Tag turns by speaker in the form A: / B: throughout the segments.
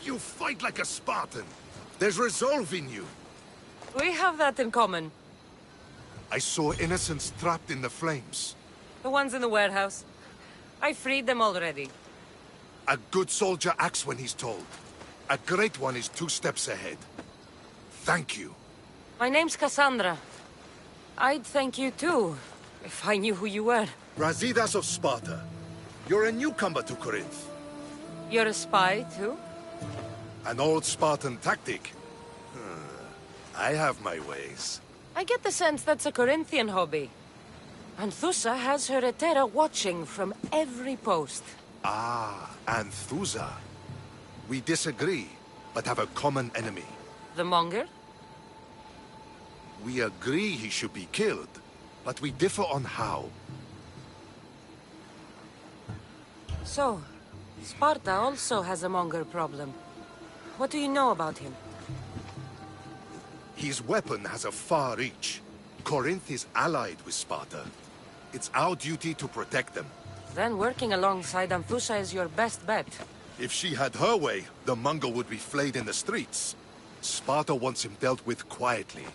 A: You fight like a Spartan. There's resolve in you.
B: We have that in common.
A: I saw innocents trapped in the flames.
B: The ones in the warehouse. I freed them already.
A: A good soldier acts when he's told. A great one is 2 steps ahead. Thank you.
B: My name's Cassandra. I'd thank you too, if I knew who you were.
A: Brasidas of Sparta. You're a newcomer to Corinth.
B: You're a spy too?
A: An old Spartan tactic. I have my ways.
B: I get the sense that's a Corinthian hobby. Anthusa has her Etera watching from every post.
A: Ah, Anthusa. We disagree, but have a common enemy.
B: The Monger?
A: We agree he should be killed, but we differ on how.
B: So, Sparta also has a Monger problem. What do you know about him?
A: His weapon has a far reach. Corinth is allied with Sparta. It's our duty to protect them.
B: Then working alongside Anthusa is your best bet.
A: If she had her way, the Mongol would be flayed in the streets. Sparta wants him dealt with quietly.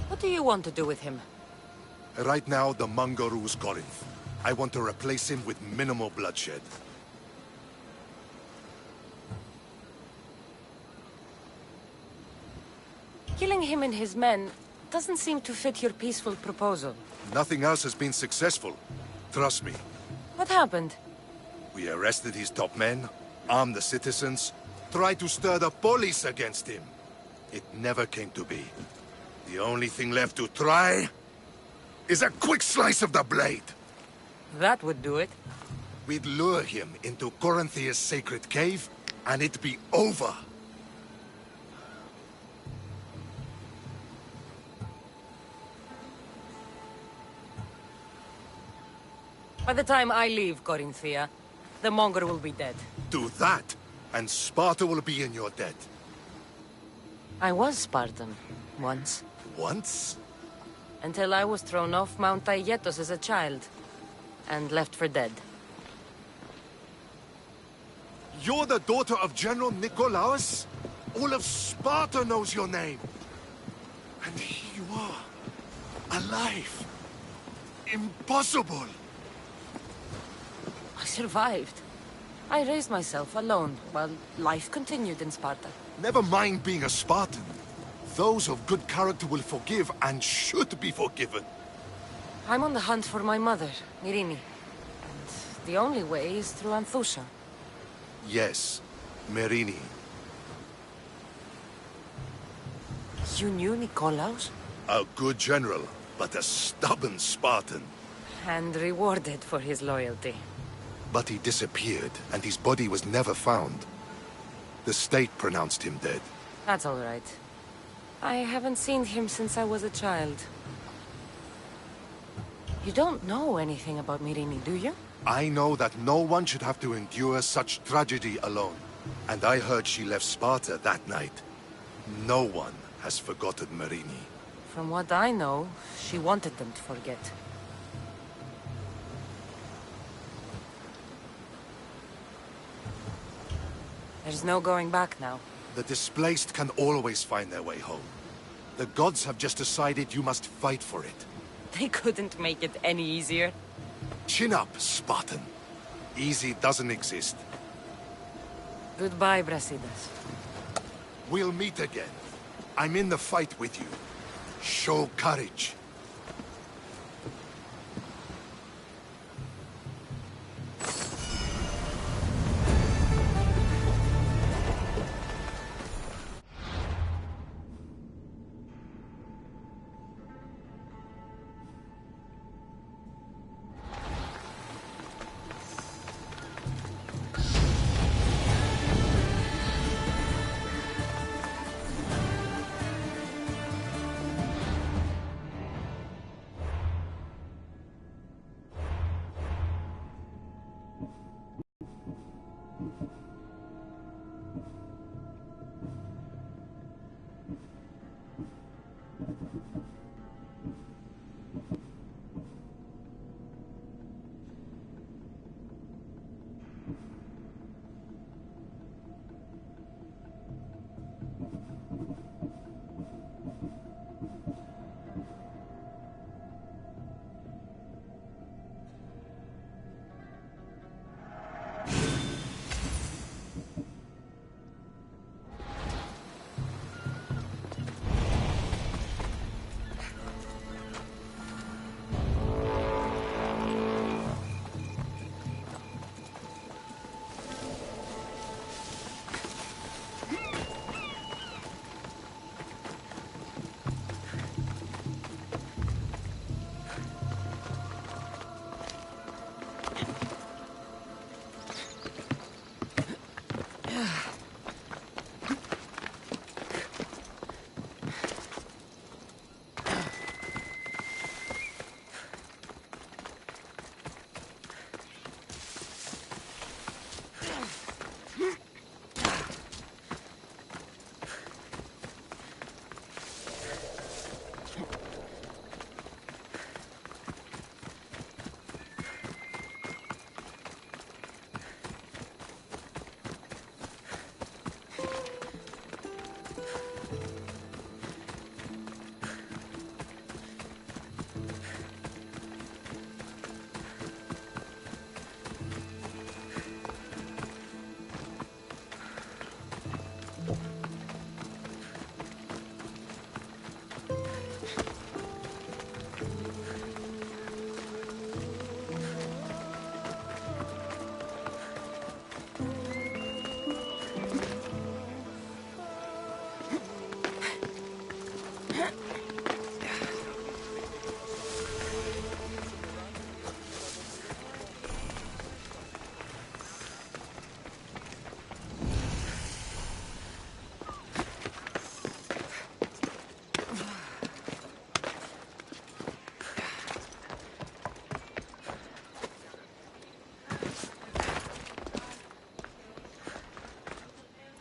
B: What do you want to do with him?
A: Right now, the Mongol rules Corinth. I want to replace him with minimal bloodshed.
B: Killing him and his men doesn't seem to fit your peaceful proposal.
A: Nothing else has been successful. Trust me.
B: What happened?
A: We arrested his top men, armed the citizens, tried to stir the police against him. It never came to be. The only thing left to try is a quick slice of the blade.
B: That would do it.
A: We'd lure him into Corinthia's sacred cave, and it'd be over.
B: By the time I leave Corinthia, the Monger will be dead.
A: Do that, and Sparta will be in your debt.
B: I was Spartan, once.
A: Once?
B: Until I was thrown off Mount Aietos as a child, and left for dead.
A: You're the daughter of General Nikolaos? All of Sparta knows your name. And here you are, alive. Impossible!
B: I survived. I raised myself alone, while life continued in Sparta.
A: Never mind being a Spartan. Those of good character will forgive and should be forgiven.
B: I'm on the hunt for my mother, Myrini. And the only way is through Anthousa.
A: Yes, Myrini.
B: You knew Nikolaos?
A: A good general, but a stubborn Spartan.
B: And rewarded for his loyalty.
A: But he disappeared, and his body was never found. The state pronounced him dead.
B: That's all right. I haven't seen him since I was a child. You don't know anything about Myrini, do you?
A: I know that no one should have to endure such tragedy alone. And I heard she left Sparta that night. No one has forgotten Myrini.
B: From what I know, she wanted them to forget. There's no going back now.
A: The displaced can always find their way home. The gods have just decided you must fight for it.
B: They couldn't make it any easier.
A: Chin up, Spartan. Easy doesn't exist.
B: Goodbye, Brasidas.
A: We'll meet again. I'm in the fight with you. Show courage.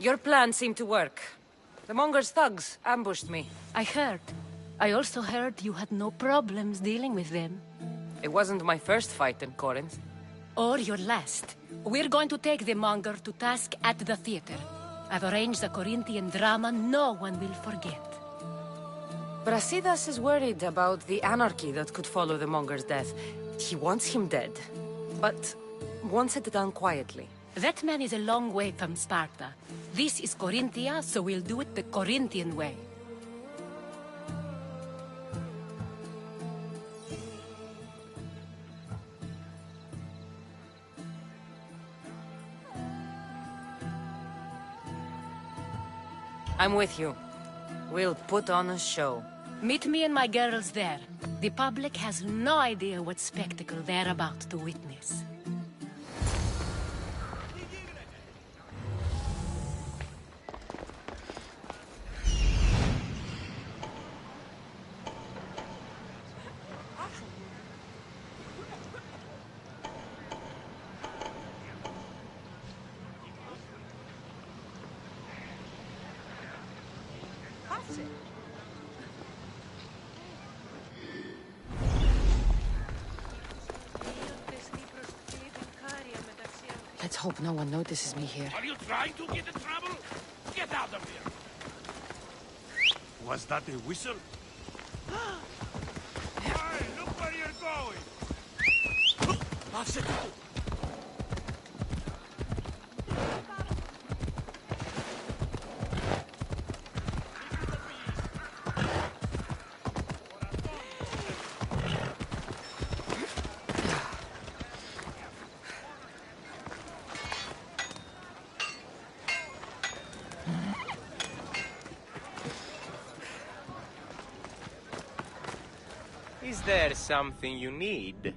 B: Your plan seemed to work. The Monger's thugs ambushed me.
C: I heard. I also heard you had no problems dealing with them.
B: It wasn't my first fight in Corinth.
C: Or your last. We're going to take the monger to task at the theater. I've arranged a Corinthian drama no one will forget.
B: Brasidas is worried about the anarchy that could follow the monger's death. He wants him dead, but wants it done quietly.
C: That man is a long way from Sparta. This is Corinthia, so we'll do it the Corinthian way.
B: I'm with you. We'll put on a show.
C: Meet me and my girls there. The public has no idea what spectacle they're about to witness.
B: Let's hope no one notices me here.
D: Are you trying to get in trouble? Get out of here! Was that a whistle? Hey, look where you're going! That's it!
E: Is there something you need?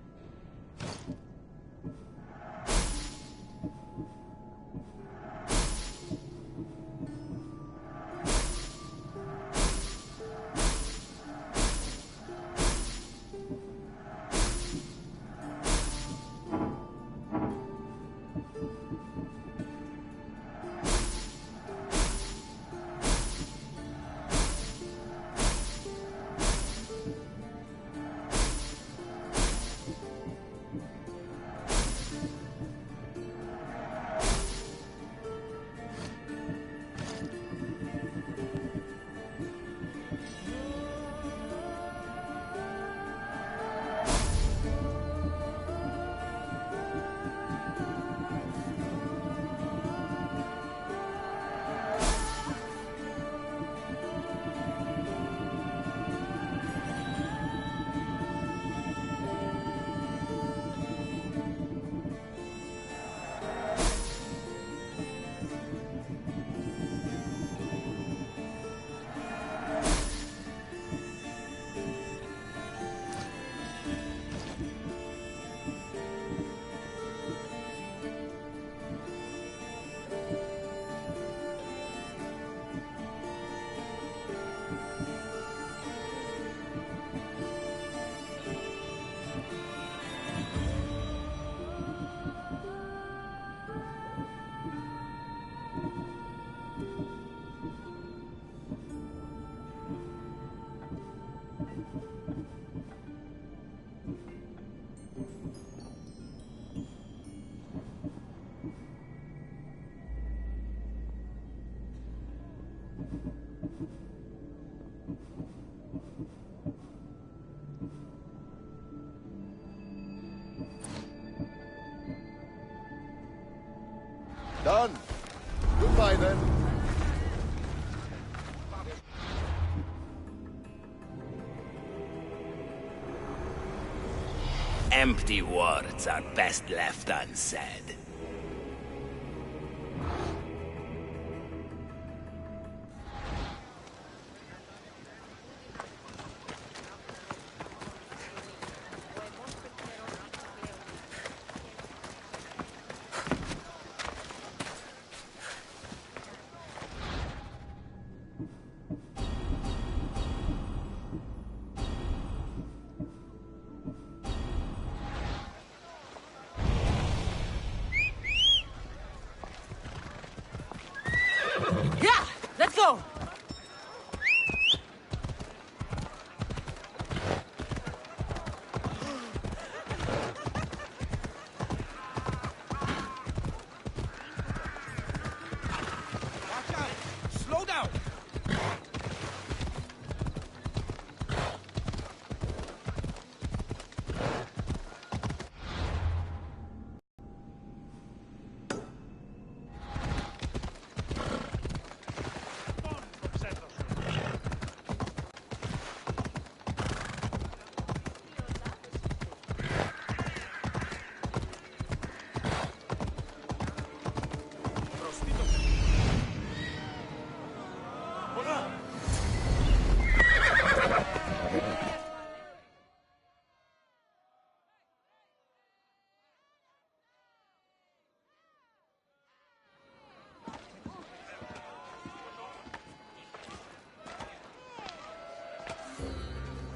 A: Done. Goodbye, then.
D: Empty words are best left unsaid.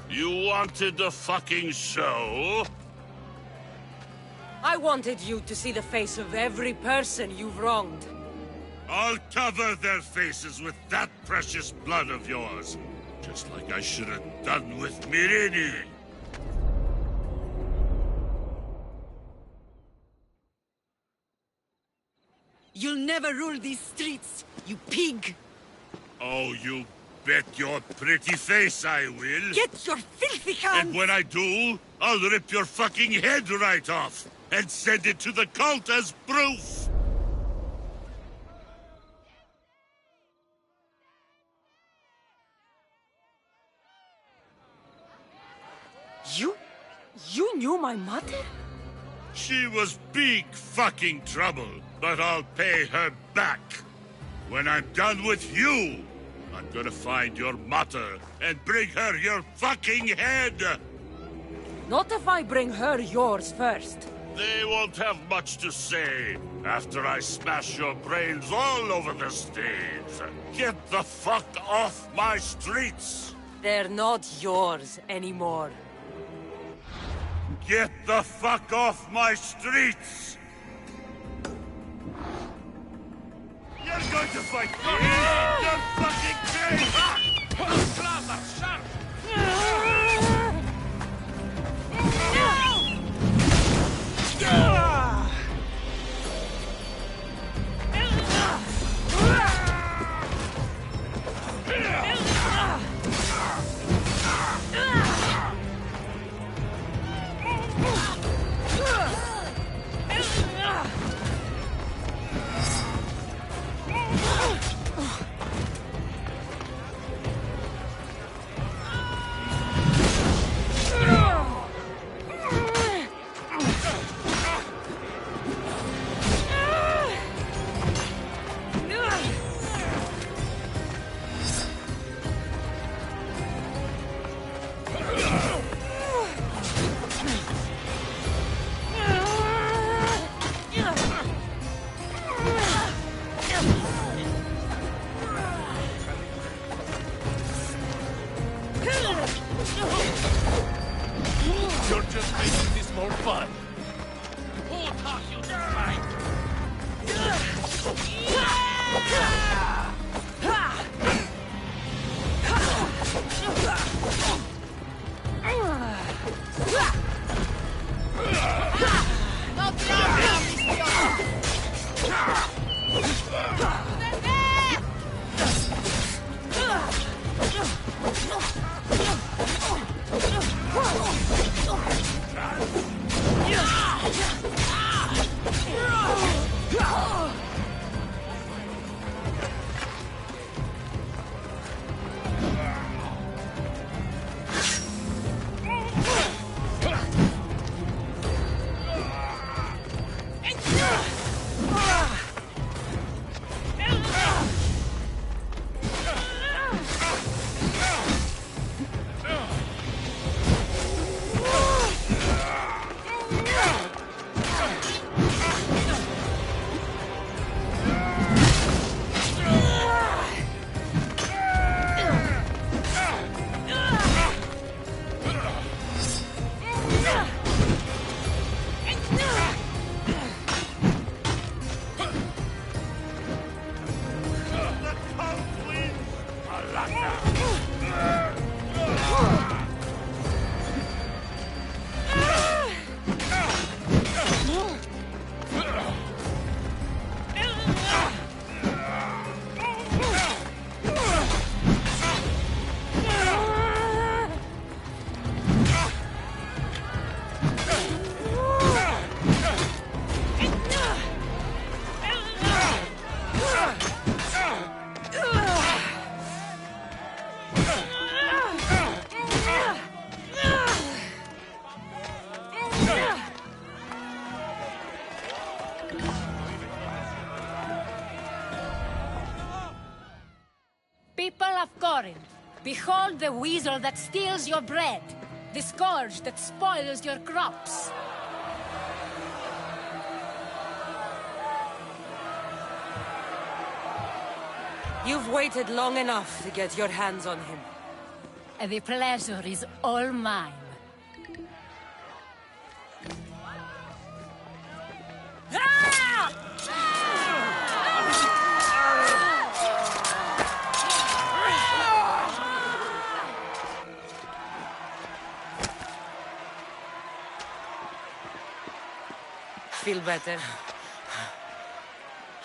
D: You wanted the fucking show?
B: I wanted you to see the face of every person you've wronged.
D: I'll cover their faces with that precious blood of yours. Just like I should have done with Mirini.
F: You'll never rule these streets, you pig!
D: Oh, you bet your pretty face I will.
F: Get your filthy hands!
D: And when I do, I'll rip your fucking head right off and send it to the cult as proof.
B: You knew my mother?
D: She was big fucking trouble, but I'll pay her back. When I'm done with you, I'm gonna find your mother and bring her your fucking head!
B: Not if I bring her yours first.
D: They won't have much to say after I smash your brains all over the stage. Get the fuck off my streets!
B: They're not yours anymore.
D: Get the fuck off my streets! You're going to fight me? You're fucking crazy! Clever, sharp!
G: You're just making this more fun. Who taught you to fight?
C: People of Corinth, behold the weasel that steals your bread, the scourge that spoils your crops.
B: You've waited long enough to get your hands on him.
C: The pleasure is all mine.
B: Feel better?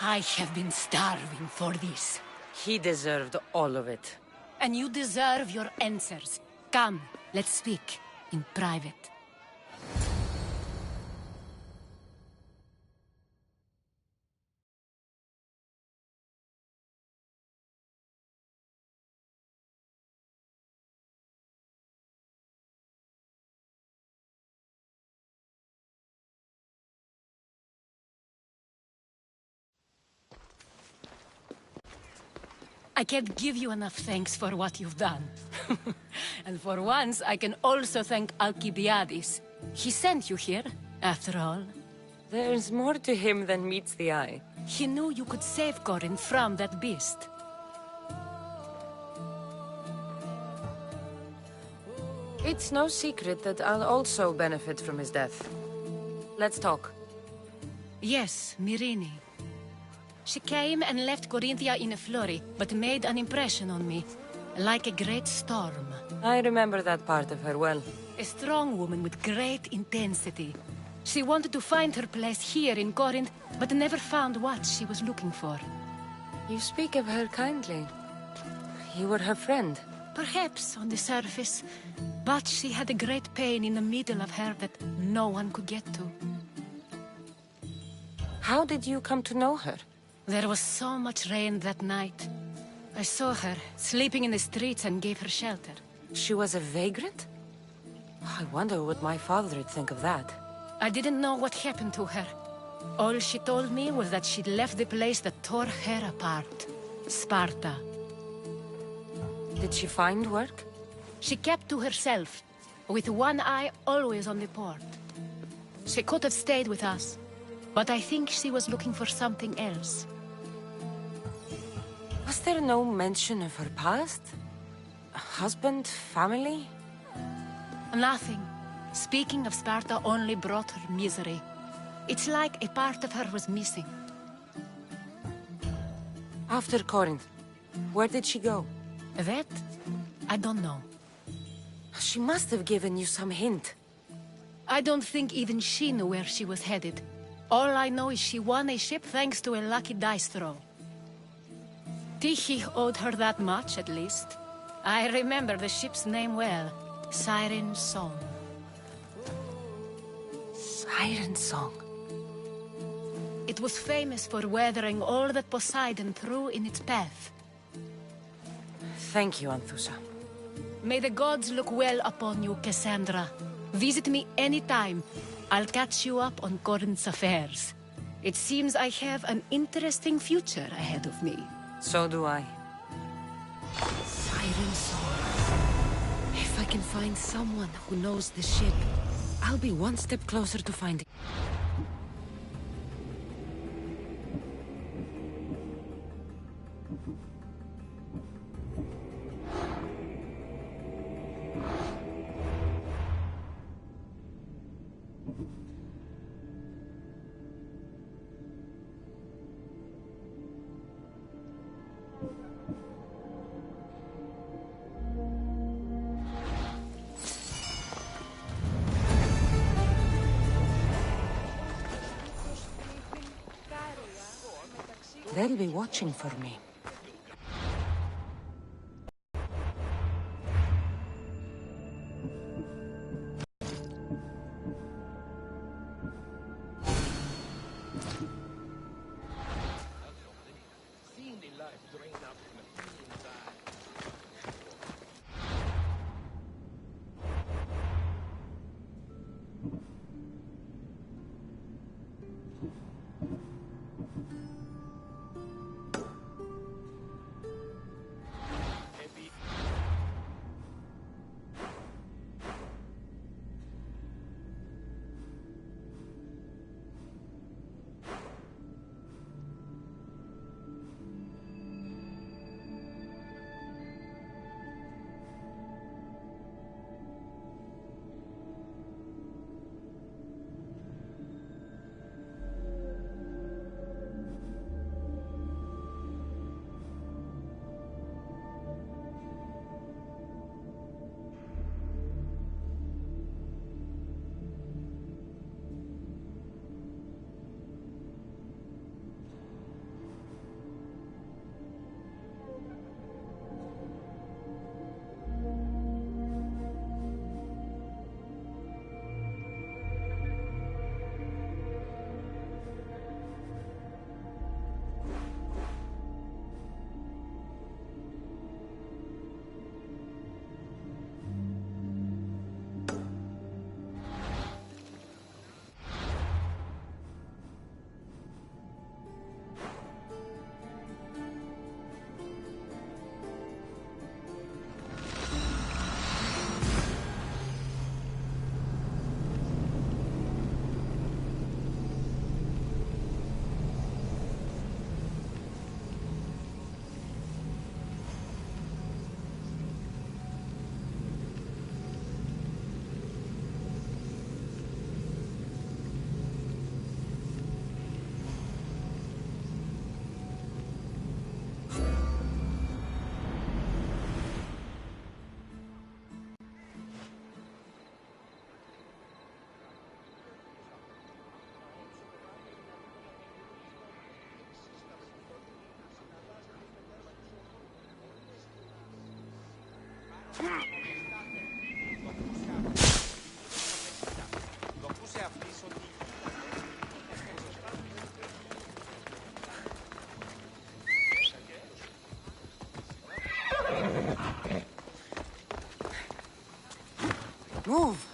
C: I have been starving for this.
B: He deserved all of it.
C: And you deserve your answers. Come, let's speak in private. I can't give you enough thanks for what you've done. And for once, I can also thank Alcibiades. He sent you here, after all.
B: There's more to him than meets the eye.
C: He knew you could save Corinth from that beast.
B: It's no secret that I'll also benefit from his death. Let's talk.
C: Yes, Myrine. She came and left Corinthia in a flurry, but made an impression on me, like a great storm.
B: I remember that part of her well.
C: A strong woman with great intensity. She wanted to find her place here in Corinth, but never found what she was looking for.
B: You speak of her kindly. You were her friend.
C: Perhaps on the surface, but she had a great pain in the middle of her that no one could get to.
B: How did you come to know her?
C: There was so much rain that night. I saw her, sleeping in the streets, and gave her shelter.
B: She was a vagrant? I wonder what my father would think of that.
C: I didn't know what happened to her. All she told me was that she'd left the place that tore her apart. Sparta.
B: Did she find work?
C: She kept to herself, with one eye always on the port. She could have stayed with us, but I think she was looking for something else.
B: Was there no mention of her past? A husband, family?
C: Nothing. Speaking of Sparta only brought her misery. It's like a part of her was missing.
B: After Corinth, where did she go?
C: That? I don't know.
B: She must have given you some hint.
C: I don't think even she knew where she was headed. All I know is she won a ship thanks to a lucky dice throw. Tyche owed her that much, at least. I remember the ship's name well. Siren Song.
B: Siren Song.
C: It was famous for weathering all that Poseidon threw in its path.
B: Thank you, Anthusa.
C: May the gods look well upon you, Cassandra. Visit me anytime. I'll catch you up on Corinth's affairs. It seems I have an interesting future ahead of me.
B: So do I.
F: Siren Song. If I can find someone who knows the ship, I'll be one step closer to finding...
B: They'll be watching for me. Move.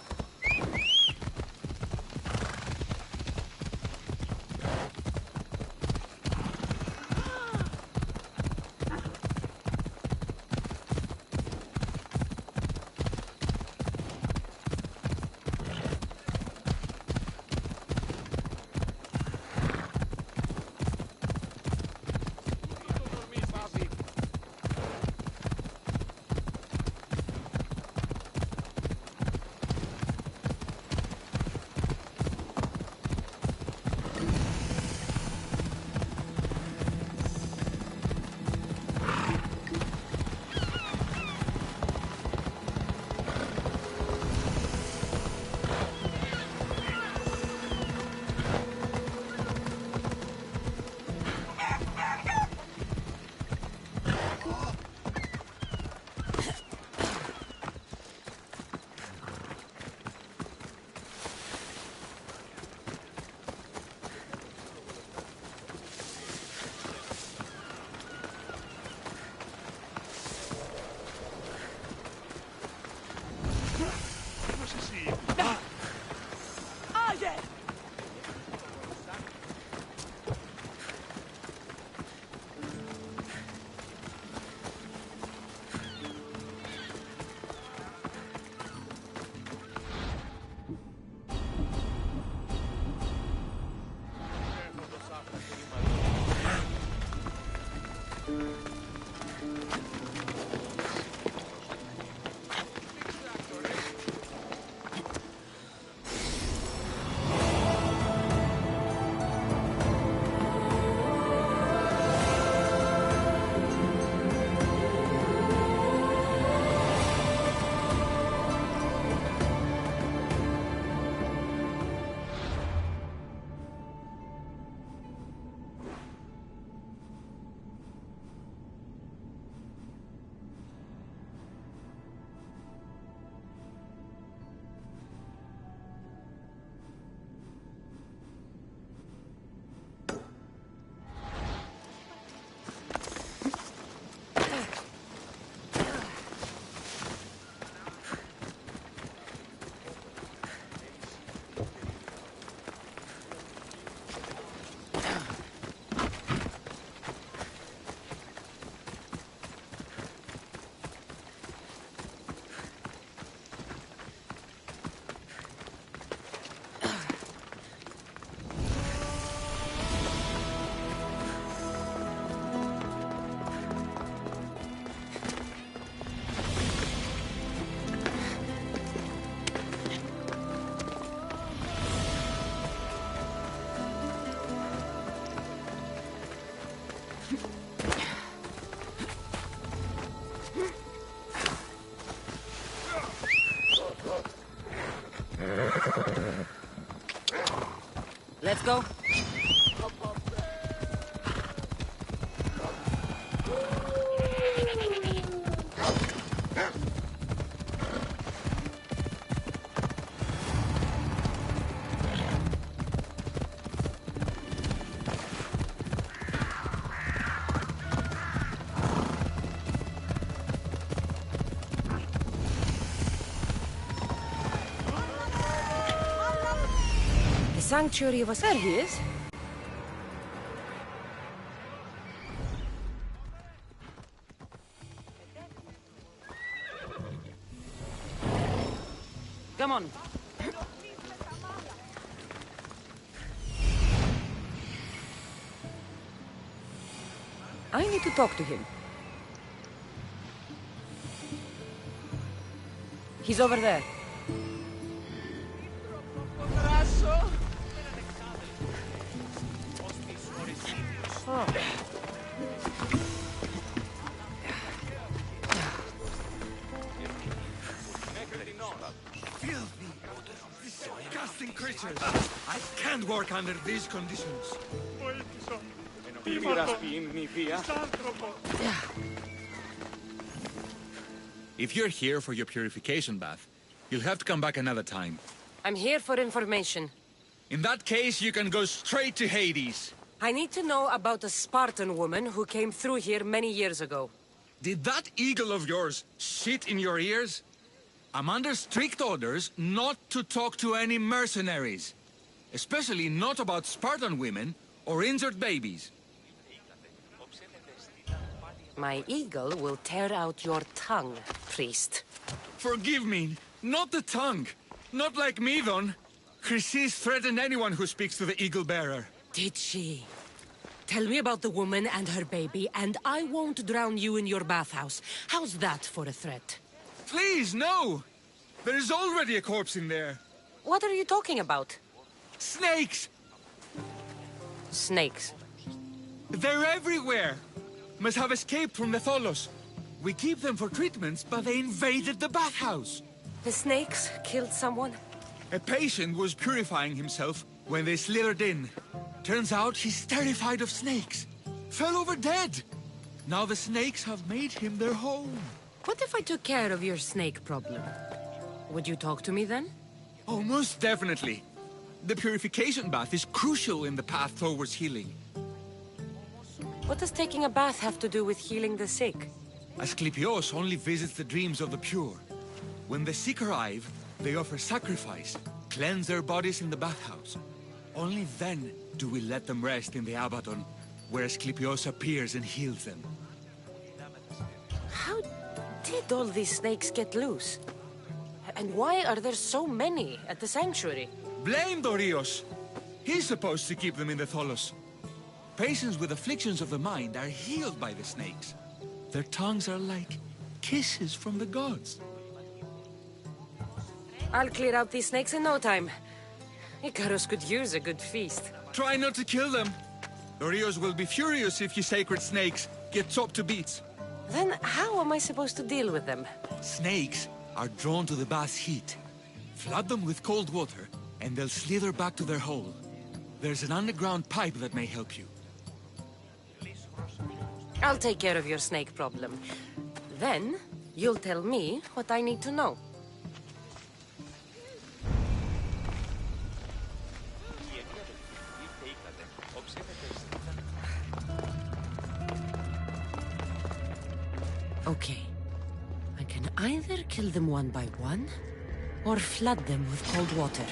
B: Let's go. The sanctuary of us. There he is. Come on. I need to talk to him. He's over there. Oh.
H: Filthy, disgusting creatures. I can't work under these conditions. If you're here for your purification bath, you'll have to come back another time.
B: I'm here for information.
H: In that case, you can go straight to Hades.
B: I need to know about a Spartan woman who came through here many years ago.
H: Did that eagle of yours shit in your ears? I'm under strict orders not to talk to any mercenaries. Especially not about Spartan women or injured babies.
B: My eagle will tear out your tongue, priest.
H: Forgive me, not the tongue. Not like Midon. Chrysis threatened anyone who speaks to the eagle bearer.
B: Did she? Tell me about the woman and her baby, and I won't drown you in your bathhouse. How's that for a threat?
H: Please, no! There is already a corpse in there.
B: What are you talking about?
H: Snakes!
B: Snakes.
H: They're everywhere! Must have escaped from the Tholos. We keep them for treatments, but they invaded the bathhouse.
B: The snakes killed someone?
H: A patient was purifying himself when they slithered in. Turns out he's terrified of snakes. Fell over dead. Now the snakes have made him their home.
B: What if I took care of your snake problem? Would you talk to me then?
H: Oh, most definitely. The purification bath is crucial in the path towards healing.
B: What does taking a bath have to do with healing the sick?
H: Asclepios only visits the dreams of the pure. When the sick arrive, they offer sacrifice, cleanse their bodies in the bathhouse. Only then do we let them rest in the Abaddon, where Asclepios appears and heals them.
B: How did all these snakes get loose? And why are there so many at the sanctuary?
H: Blame Dorios! He's supposed to keep them in the Tholos. Patients with afflictions of the mind are healed by the snakes. Their tongues are like kisses from the gods.
B: I'll clear out these snakes in no time. Icarus could use a good feast.
H: Try not to kill them. Dorios will be furious if you sacred snakes get chopped to bits.
B: Then how am I supposed to deal with them?
H: Snakes are drawn to the bath's heat. Flood them with cold water, and they'll slither back to their hole. There's an underground pipe that may help you.
B: I'll take care of your snake problem. Then, you'll tell me what I need to know. Okay. I can either kill them one by one, or flood them with cold water.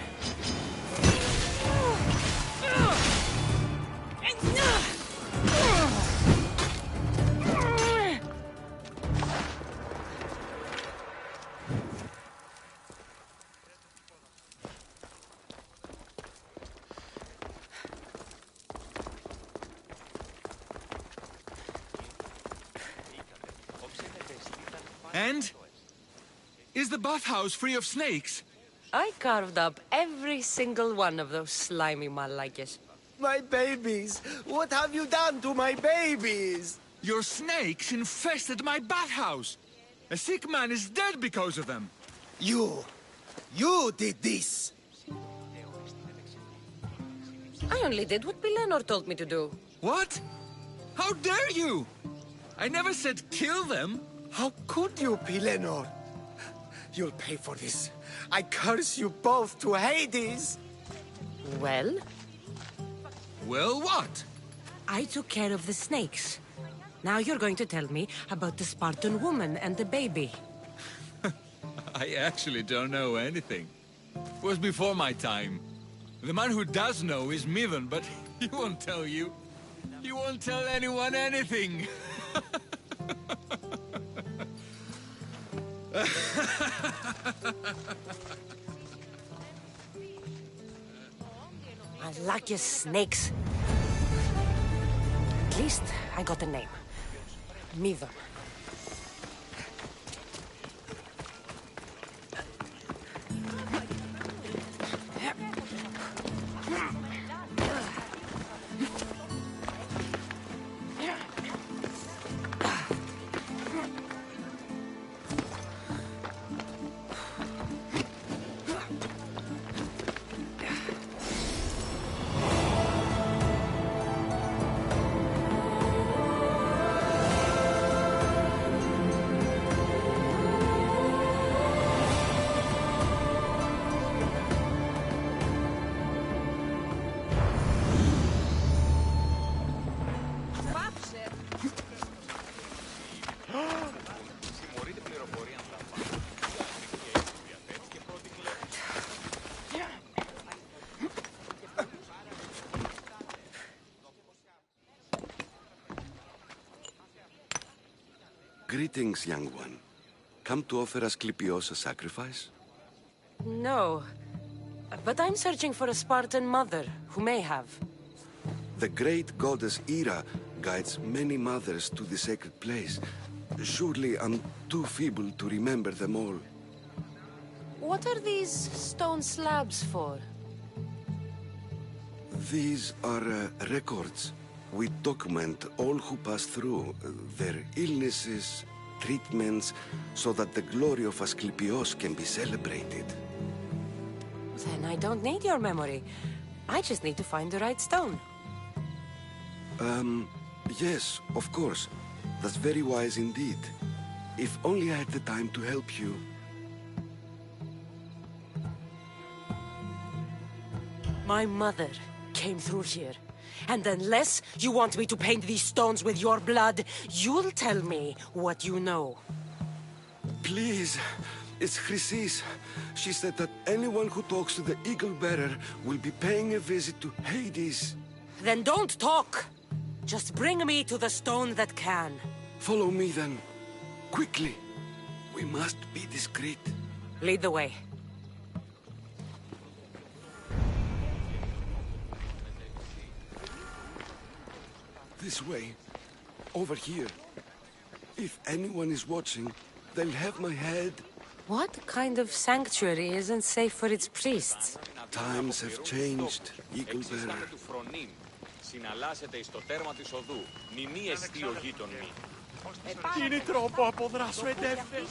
H: And? Is the bathhouse free of snakes?
B: I carved up every single one of those slimy malakes.
I: My babies! What have you done to my babies?
H: Your snakes infested my bathhouse! A sick man is dead because of them!
I: You did this!
B: I only did what Pilenor told me to do.
H: What? How dare you? I never said kill them!
I: How could you, Pilenor? You'll pay for this. I curse you both to Hades!
B: Well?
H: Well, what?
B: I took care of the snakes. Now you're going to tell me about the Spartan woman and the baby.
H: I actually don't know anything. It was before my time. The man who does know is Midon, but he won't tell you. He won't tell anyone anything.
B: I like your snakes. At least I got a name. Midon.
J: Greetings, young one. Come to offer Asclepios a sacrifice?
B: No. But I'm searching for a Spartan mother who may have.
J: The great goddess Hera guides many mothers to the sacred place. Surely I'm too feeble to remember them all.
B: What are these stone slabs for?
J: These are records. We document all who pass through, their illnesses, treatments, so that the glory of Asclepios can be celebrated.
B: Then I don't need your memory. I just need to find the right stone.
J: Yes, of course. That's very wise indeed. If only I had the time to help you.
B: My mother came through here. And unless you want me to paint these stones with your blood, you'll tell me what you know.
J: Please, it's Chrysis. She said that anyone who talks to the Eagle Bearer will be paying a visit to Hades.
B: Then don't talk! Just bring me to the stone that can.
J: Follow me then. Quickly. We must be discreet.
B: Lead the way.
J: This way. Over here. If anyone is watching, they'll have my head.
B: What kind of sanctuary isn't safe for its priests?
J: Times have changed, Eagle Bearer.
K: Συναλλάσσεται εις το τέρμα της οδού. Μηνύ εστί ο γείτον μη.
G: Είναι τρόπο αποδράσω εντεύθε.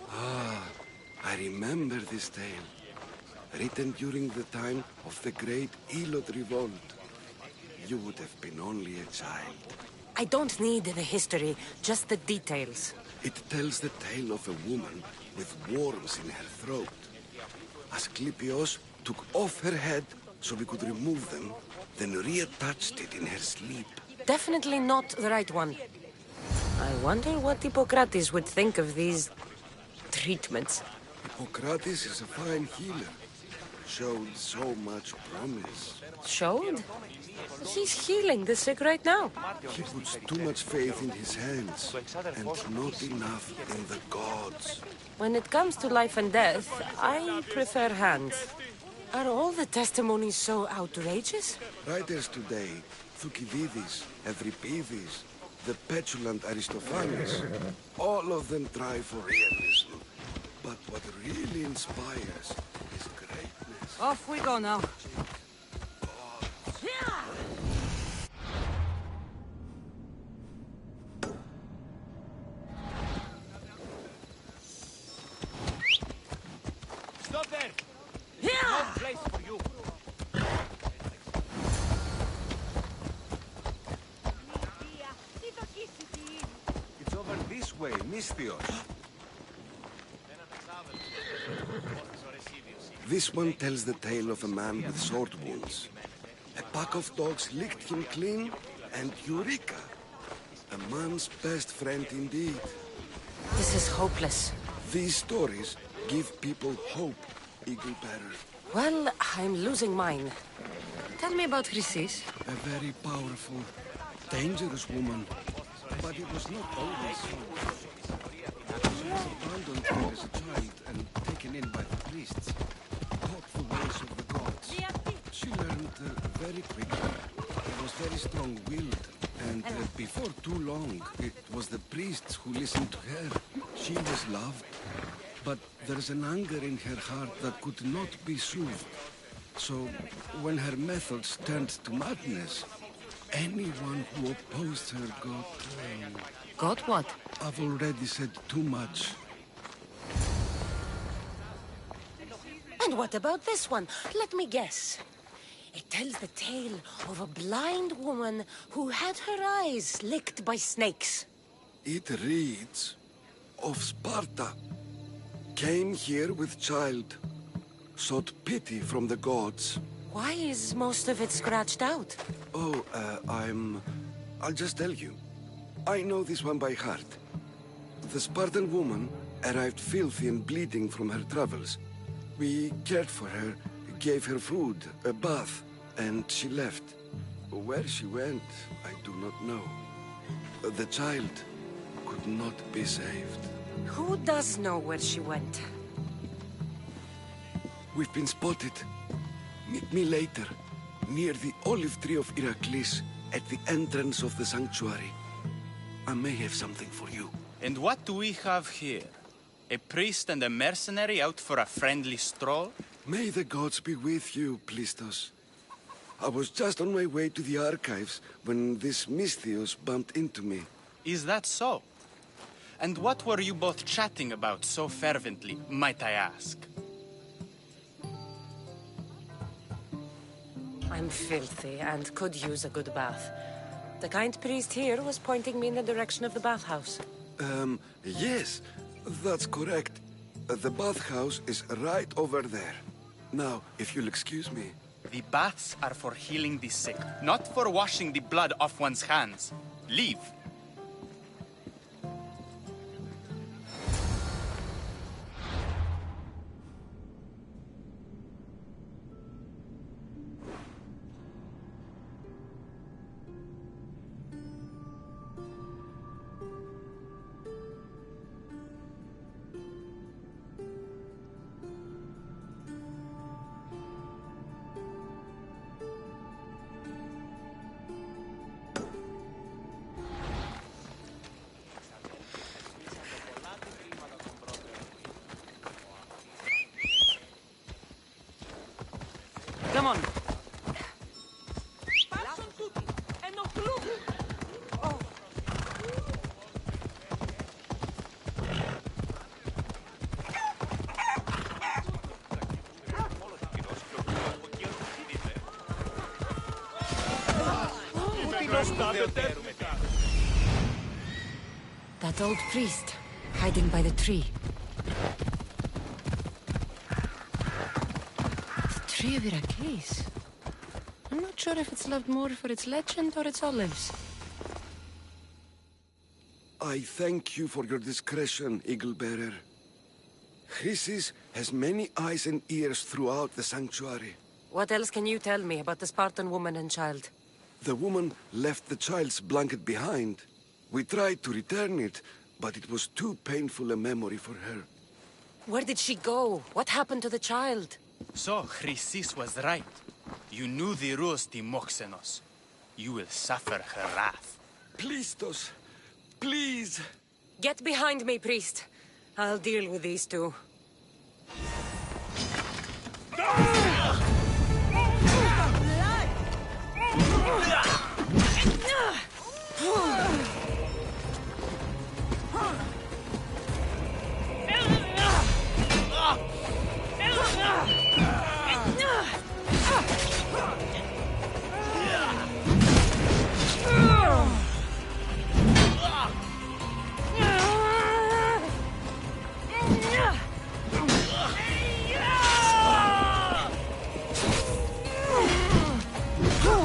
J: Ah, I remember this tale. Written during the time of the great Elot revolt. You would have been only a child.
B: I don't need the history, just the details.
J: It tells the tale of a woman with worms in her throat. Asclepios took off her head so we could remove them, then reattached it in her sleep.
B: Definitely not the right one. I wonder what Hippocrates would think of these treatments.
J: Hippocrates is a fine healer. Showed so much promise.
B: Showed? He's healing the sick right now.
J: He puts too much faith in his hands, and not enough in the gods.
B: When it comes to life and death, I prefer hands. Are all the testimonies so outrageous?
J: Writers today, Thucydides, Euripides, the petulant Aristophanes, all of them try for realism. But what really inspires is greatness.
B: Off we go now.
K: Stop there! No place for you.
L: It's over this way, Misthios.
J: This one tells the tale of a man with sword wounds. A pack of dogs licked him clean, and Eureka! A man's best friend indeed.
B: This is hopeless.
J: These stories give people hope, Eagle Bearer.
B: Well, I'm losing mine. Tell me about Chrysis.
J: A very powerful, dangerous woman. But it was not always so. She was abandoned here as a child and taken in by the priests. Taught the ways of the gods. She learned very quickly. Was very strong-willed. And before too long, it was the priests who listened to her. She was loved. But there's an anger in her heart that could not be soothed. So, when her methods turned to madness, anyone who opposed her got...
B: Got what?
J: I've already said too much.
B: And what about this one? Let me guess. It tells the tale of a blind woman who had her eyes licked by snakes.
J: It reads of Sparta. Came here with child. Sought pity from the gods.
B: Why is most of it scratched out?
J: Oh, I'll just tell you. I know this one by heart. The Spartan woman arrived filthy and bleeding from her travels. We cared for her, gave her food, a bath, and she left. Where she went, I do not know. The child could not be saved.
B: Who does know where she went?
J: We've been spotted. Meet me later, near the olive tree of Iraklis, at the entrance of the sanctuary. I may have something for you.
M: And what do we have here? A priest and a mercenary out for a friendly stroll?
J: May the gods be with you, Plistos. I was just on my way to the archives when this Misthios bumped into me.
M: Is that so? And what were you both chatting about so fervently, might I ask?
B: I'm filthy and could use a good bath. The kind priest here was pointing me in the direction of the bathhouse.
J: Yes, that's correct. The bathhouse is right over there. Now, if you'll excuse me.
M: The baths are for healing the sick, not for washing the blood off one's hands. Leave.
B: Come on.
F: That old priest, hiding by the tree. The tree of Iraklis. I'm not sure if it's loved more for its legend or its olives.
J: I thank you for your discretion, Eagle Bearer. Chrysis has many eyes and ears throughout the sanctuary.
B: What else can you tell me about the Spartan woman and child?
J: The woman left the child's blanket behind. We tried to return it, but it was too painful a memory for her.
B: Where did she go? What happened to the child?
M: So, Chrysis was right. You knew the rules, Timoxenos. You will suffer her wrath.
J: Plistos, please!
B: Get behind me, priest. I'll deal with these two.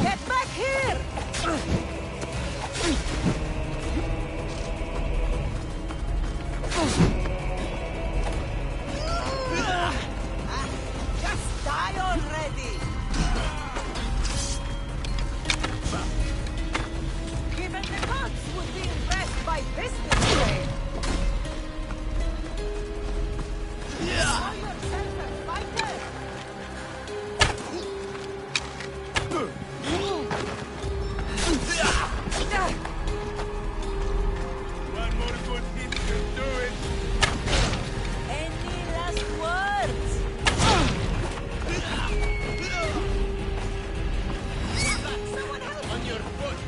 B: Get back here! Just die already! Even the gods would be impressed by this display! Show yourself a fighter!
D: One more good hit will do it.
B: Any last words? Someone help!
D: On your foot.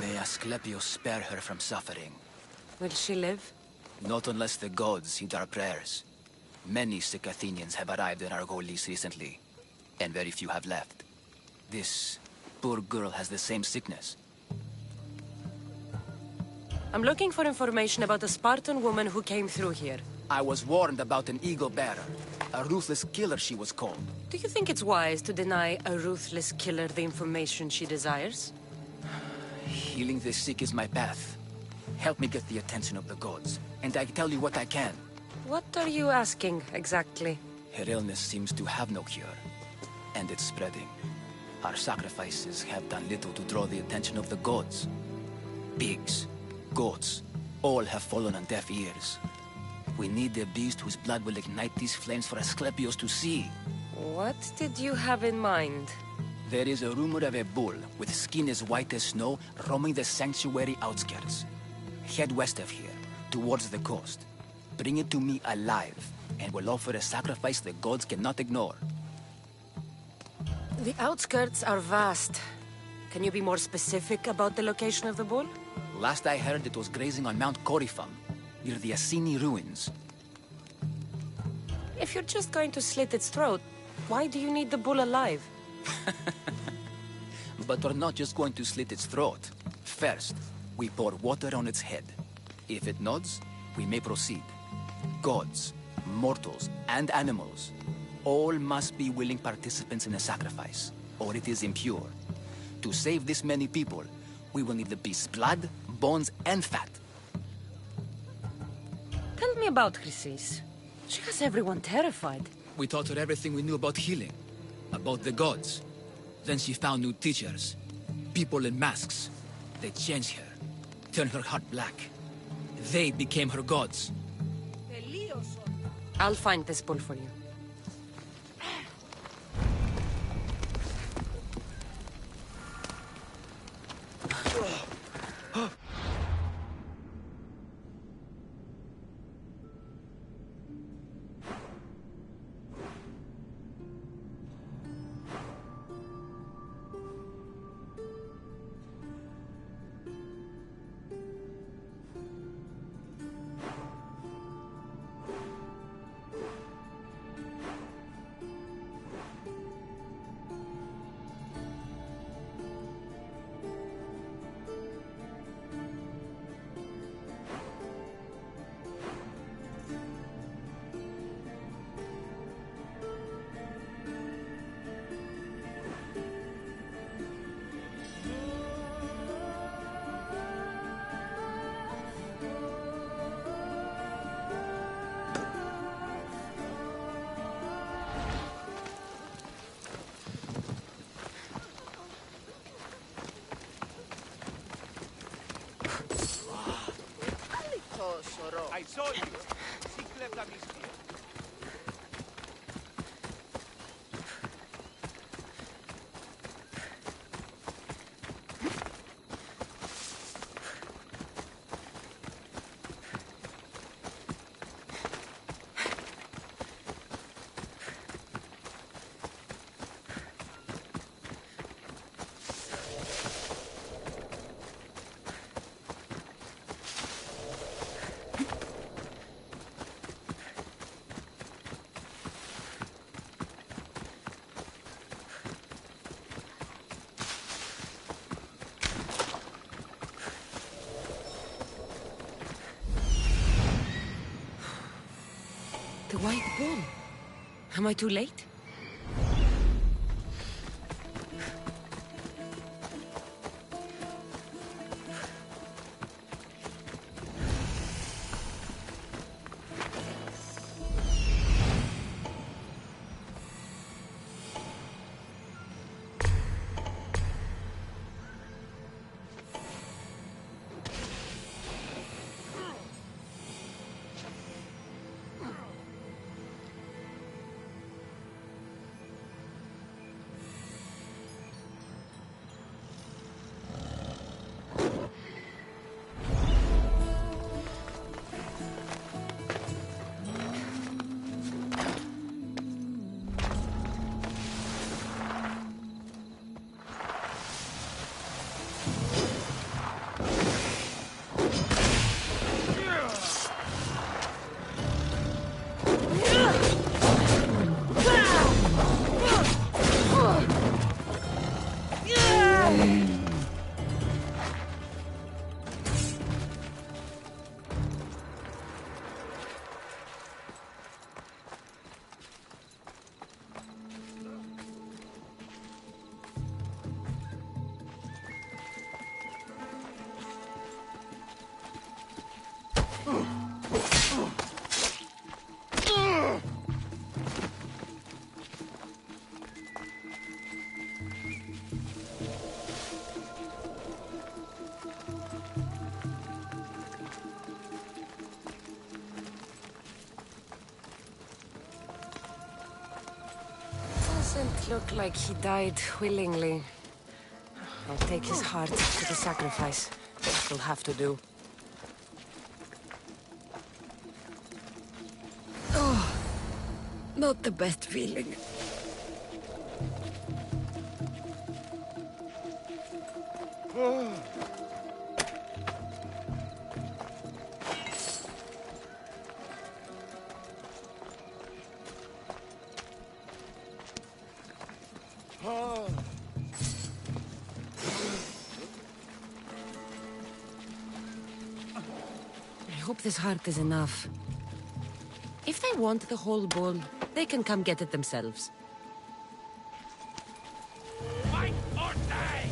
M: May Asclepius spare her from suffering.
B: Will she live?
M: Not unless the gods heed our prayers. Many sick Athenians have arrived in Argolis recently, and very few have left. This poor girl has the same sickness.
B: I'm looking for information about a Spartan woman who came through here.
M: I was warned about an eagle bearer. A ruthless killer, she was called.
B: Do you think it's wise to deny a ruthless killer the information she desires?
M: Healing the sick is my path. Help me get the attention of the gods, and I tell you what I can.
B: What are you asking, exactly?
M: Her illness seems to have no cure, and it's spreading. Our sacrifices have done little to draw the attention of the gods. Pigs, goats, all have fallen on deaf ears. We need a beast whose blood will ignite these flames for Asclepius to see.
B: What did you have in mind?
M: There is a rumor of a bull with skin as white as snow roaming the sanctuary outskirts. Head west of here, towards the coast. Bring it to me alive, and we'll offer a sacrifice the gods cannot ignore.
B: The outskirts are vast. Can you be more specific about the location of the bull?
M: Last I heard, it was grazing on Mount Corifum, near the Assini ruins.
B: If you're just going to slit its throat, why do you need the bull alive?
M: But we're not just going to slit its throat. First, we pour water on its head. If it nods, we may proceed. Gods, mortals, and animals, all must be willing participants in a sacrifice, or it is impure. To save this many people, we will need the beast's blood, bones, and fat.
B: Tell me about Chrysis. She has everyone terrified.
M: We taught her everything we knew about healing, about the gods. Then she found new teachers, people in masks. They changed her, turned her heart black. They became her gods.
B: I'll find this bull for you.
L: I saw you. Sí, clepta mistio.
F: The white bull. Am I too late? Doesn't look like he died willingly. I'll take his heart to the sacrifice. That'll have to do. Oh, not the best feeling. I hope this heart is enough. If they want the whole bull, they can come get it themselves.
G: Fight or die!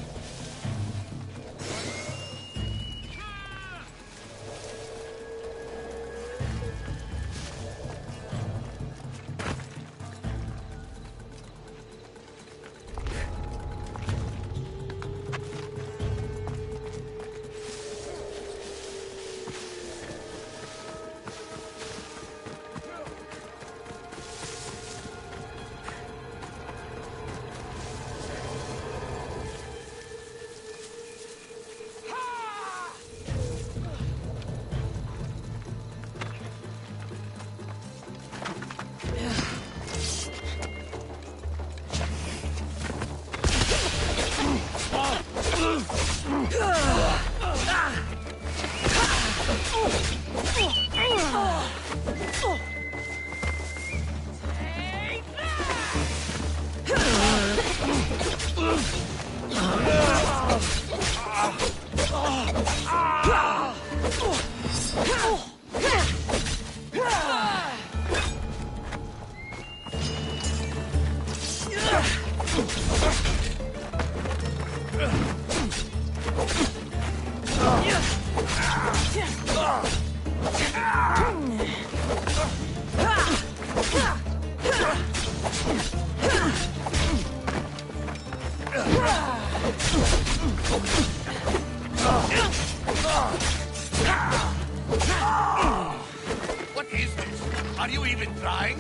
G: is this? Are you even trying?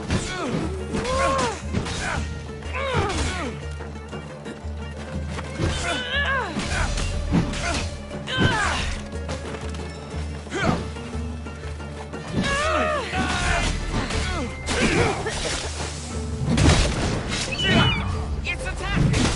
N: It's attacking!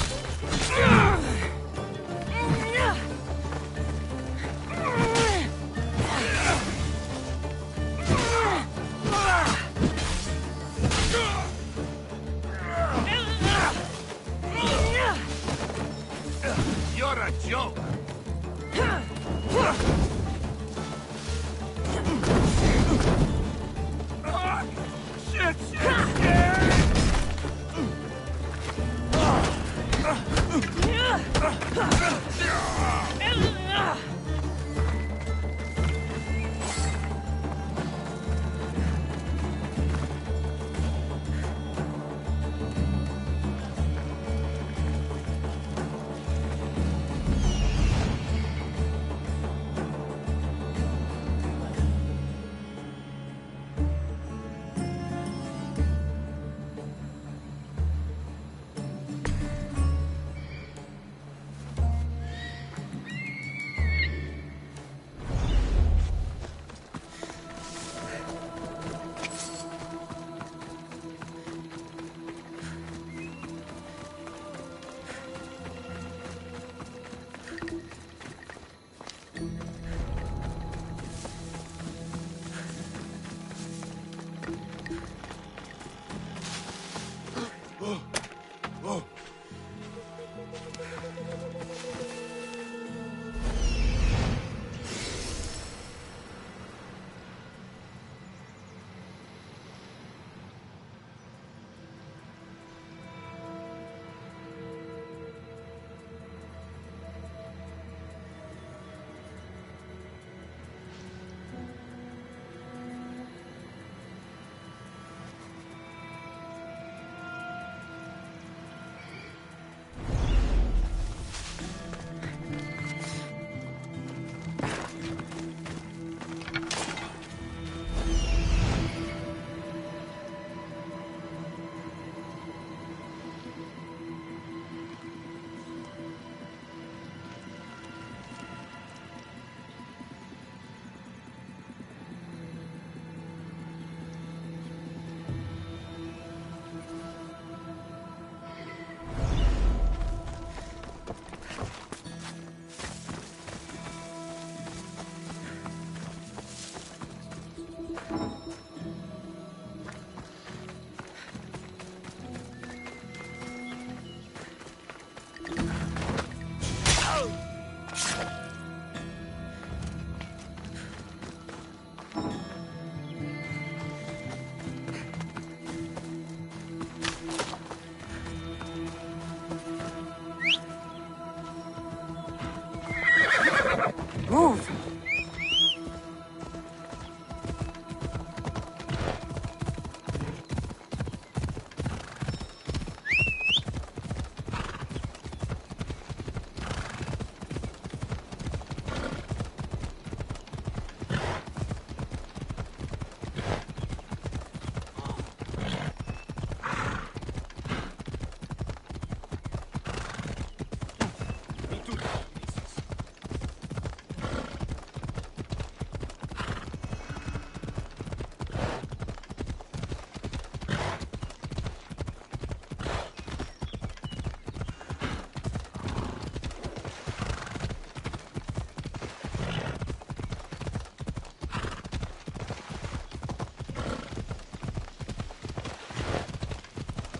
G: You're a joke! Shit,
B: Move!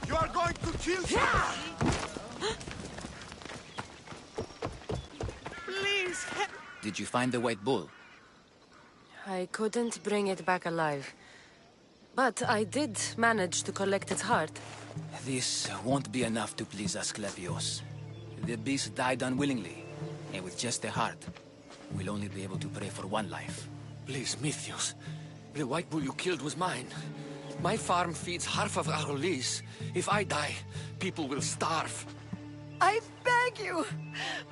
A: You are going to kill
B: Please!
M: Did you find the White Bull?
B: I couldn't bring it back alive. But I did manage to collect its heart.
M: This won't be enough to please Asclepios. The beast died unwillingly, and with just a heart, we'll only be able to pray for one life.
N: Please, Mythios. The white bull you killed was mine. My farm feeds half of our lease. If I die, people will starve.
O: I beg you!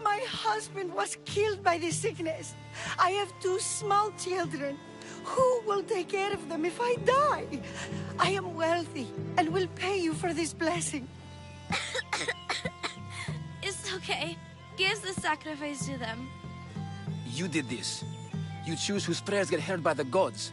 O: My husband was killed by this sickness. I have 2 small children. Who will take care of them if I die? I am wealthy and will pay you for this blessing.
P: It's okay. Give the sacrifice to them.
M: You did this. You choose whose prayers get heard by the gods.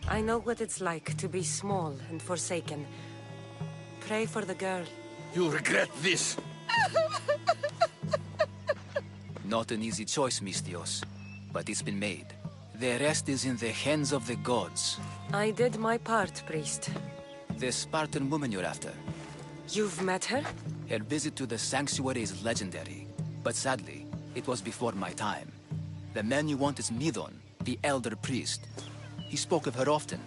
B: I know what it's like to be small and forsaken. Pray for the girl.
N: You'll regret this.
M: Not an easy choice, Mistios, but it's been made. The rest is in the hands of the gods.
B: I did my part, priest.
M: The Spartan woman you're after.
B: You've met her?
M: Her visit to the sanctuary is legendary, but sadly, it was before my time. The man you want is Midon, the elder priest. He spoke of her often.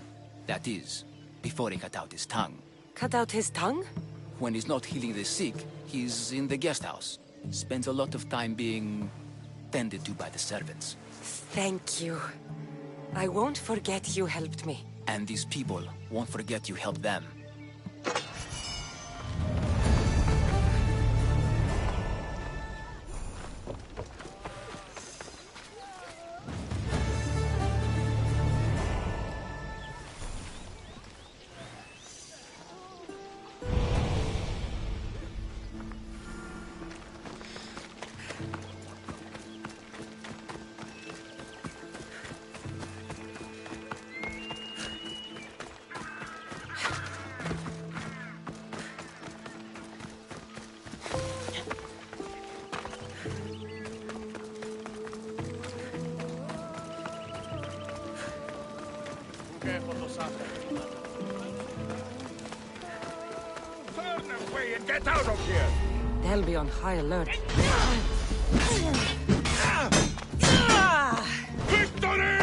M: That is, before he cut out his tongue.
B: Cut out his tongue?
M: When he's not healing the sick, he's in the guest house. Spends a lot of time being tended to by the servants.
B: Thank you. I won't forget you helped me.
M: And these people won't forget you helped them.
L: Turn away and get out of here!
B: They'll be on high alert.
L: Victory!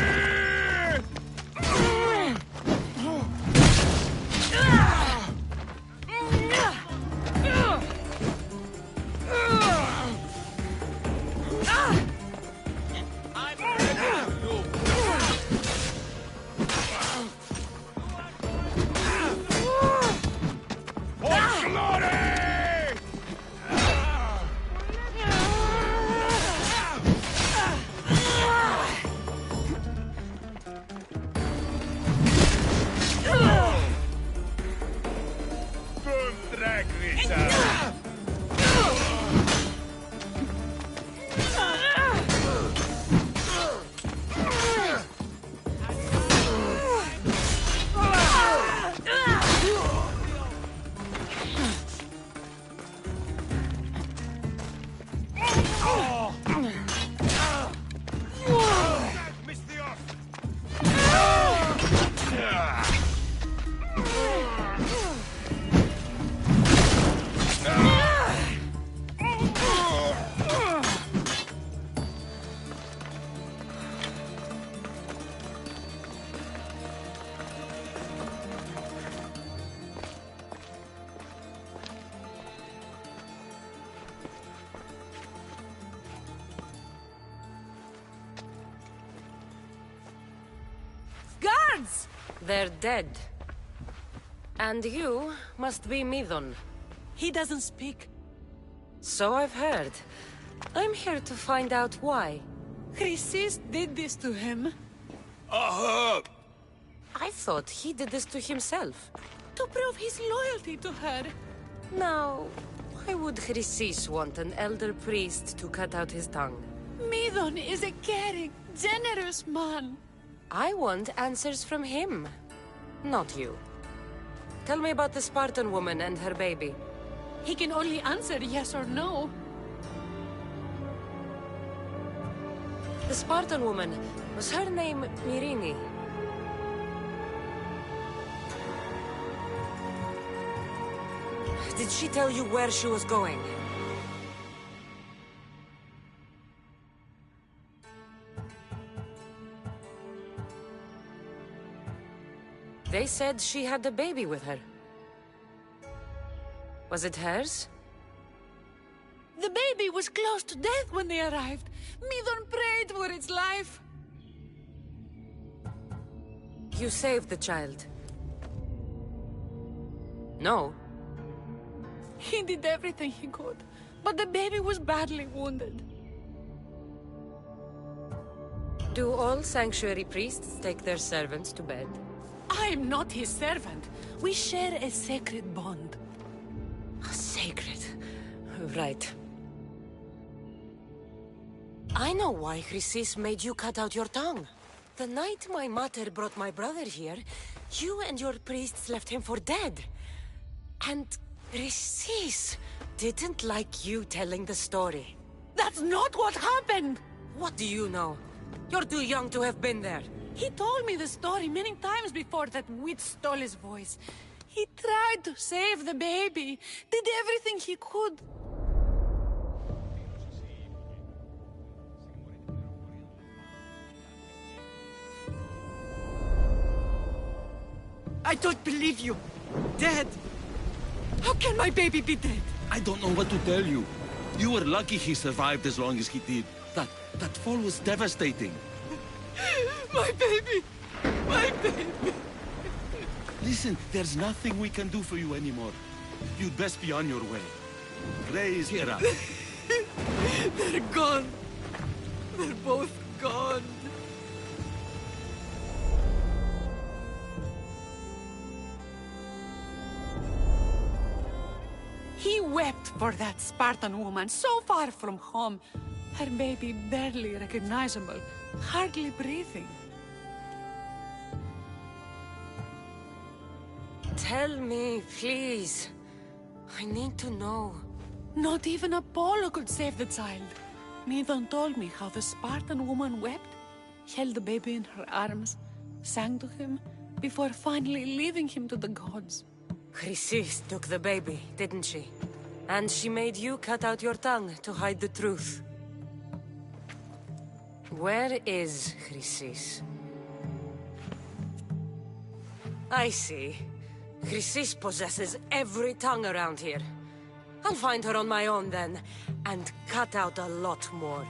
B: Guards! They're dead. And you must be Midon.
O: He doesn't speak.
B: So I've heard. I'm here to find out why.
O: Chrysis did this to him.
B: I thought he did this to himself.
O: To prove his loyalty to her.
B: Now, why would Chrysis want an elder priest to cut out his tongue?
O: Midon is a caring, generous man.
B: I want answers from him, not you. Tell me about the Spartan woman and her baby.
O: He can only answer yes or no.
B: The Spartan woman, was her name Myrine? Did she tell you where she was going? They said she had a baby with her. Was it hers?
F: The baby was close to death when they arrived. Midon prayed for its life.
B: You saved the child. No?
F: He did everything he could, but the baby was badly wounded.
B: Do all sanctuary priests take their servants to bed?
F: I am not his servant. We share a sacred bond.
B: Sacred. Right. I know why Chrysis made you cut out your tongue. The night my mother brought my brother here, you and your priests left him for dead. And Chrysis didn't like you telling the story.
F: That's not what happened!
B: What do you know? You're too young to have been there.
F: He told me the story many times before that witch stole his voice. He tried to save the baby, did everything he could.
O: I don't believe you. Dead. How can my baby be dead?
J: I don't know what to tell you. You were lucky he survived as long as he did. That fall was devastating.
O: My baby! My baby!
J: Listen, there's nothing we can do for you anymore. You'd best be on your way. Praise Hera.
O: They're gone. They're both gone.
F: He wept for that Spartan woman so far from home. Her baby barely recognizable, hardly breathing.
B: Tell me, please. I need to know.
F: Not even Apollo could save the child. Midon told me how the Spartan woman wept, held the baby in her arms, sang to him, before finally leaving him to the gods.
B: Chrysis took the baby, didn't she? And she made you cut out your tongue to hide the truth. Where is Chrysis? I see. Chrysis possesses every tongue around here. I'll find her on my own then, and cut out a lot more.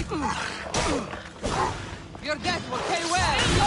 Q: Your death will pay well!